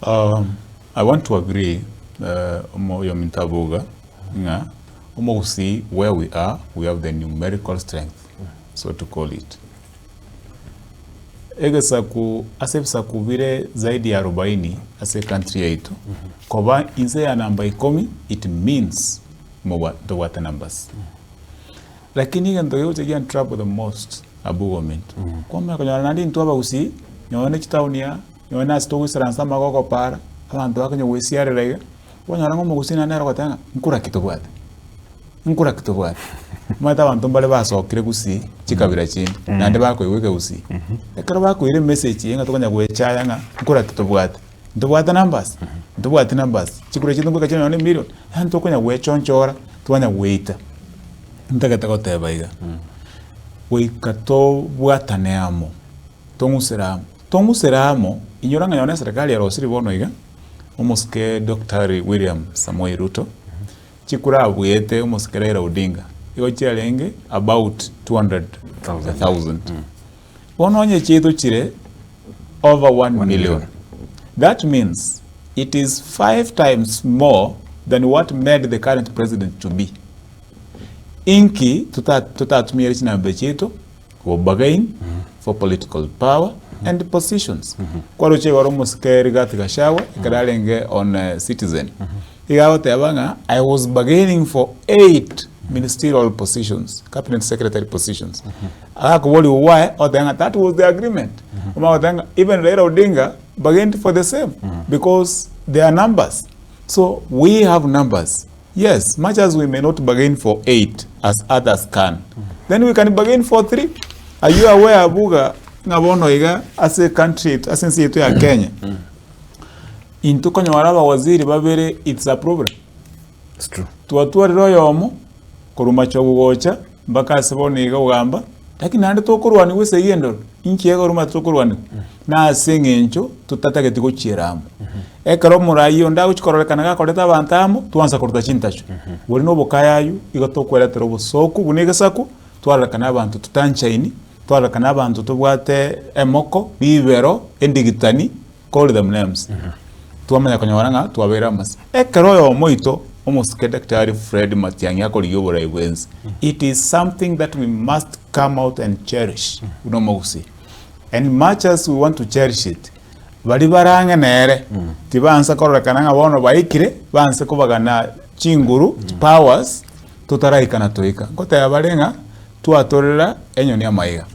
I want to agree Moyo Mintabuga nga Gusii where we are, we have the numerical strength, so to call it. Asefisa kuvire zaidi ya 40 ase country yetu. Koba inse ya namba 10 it means more the water numbers. Lakini ngendo yote gian trouble the most abu government. Kwa mwa kanya nandi ntuaba Gusii nyone chitaunia nyone astogu saransa magoko para abantu akanyo wesiare rega. Wanyara ngo Gusii na nero katanga nkura kitobwate. Mata abantu bale basokire Gusii chikabira chindi nande bako iweke Gusii. Ekara bako ile message yenga tokanya gwechaya nga nkura kitobwate. Ndobwate numbers. Chikure chitungu kachana ne million. Hanto konya gwechonchora twanya weita. Ntagata gotebaiga. Weikato bwataneamo. Tonguseramo inyoranga yone serikali ya Rosiri bono iga. Omoske Dr. William Samoei Ruto. Chikura abuyete omoskera Odinga. Igo chirenge about 200,000. Ononye chito chire over 1 million. That means it is 5 times more than what made the current president to be. Inki tutatumia china bechito for bargain for political power and positions. Kwa roche waromo skeri gatika shawa ikadalenge on Citizen. Igawote abanga I was bargaining for 8 ministerial positions, cabinet secretary positions. Why? That was the agreement. Even Raila Odinga bargained for the same because there are numbers. So we have numbers. Yes, much as we may not bargain for 8 as others can, then we can bargain for 3. Are you aware, Abuga, Ngabono as a country, as in Seattle ya Kenya? Into Kanyawara waziri babere, it's a problem. It's true. Tuatua royomo, Kurumacho Gocha, Baka Saboni Gamba, lakini nande tokurwani wese yendo inchi yego ruma tokurwani na sengencho tutatake tiko chiramu ekaro murayo nda uchikorolekana ga koleta bantamo tuanza korota chintacho wori no bokayayu igotokwera terobo soku bunege saku twalekana abantu tutanchaini twalekana abantu tubwate emoko bibero endigitani call them names tuamanya konyoranga twabera mas ekaro yo moito almost Dr. Fred Matiang'i akoliyo Igwenzi. It is something that we must come out and cherish. Gusii. And much as we want to cherish it, bali baranga nere tibansa korrekana ngabono baikire banse kubagana chinguru powers tutarahikana toika. Kote yabalenga tuatorera enyoni amaiga.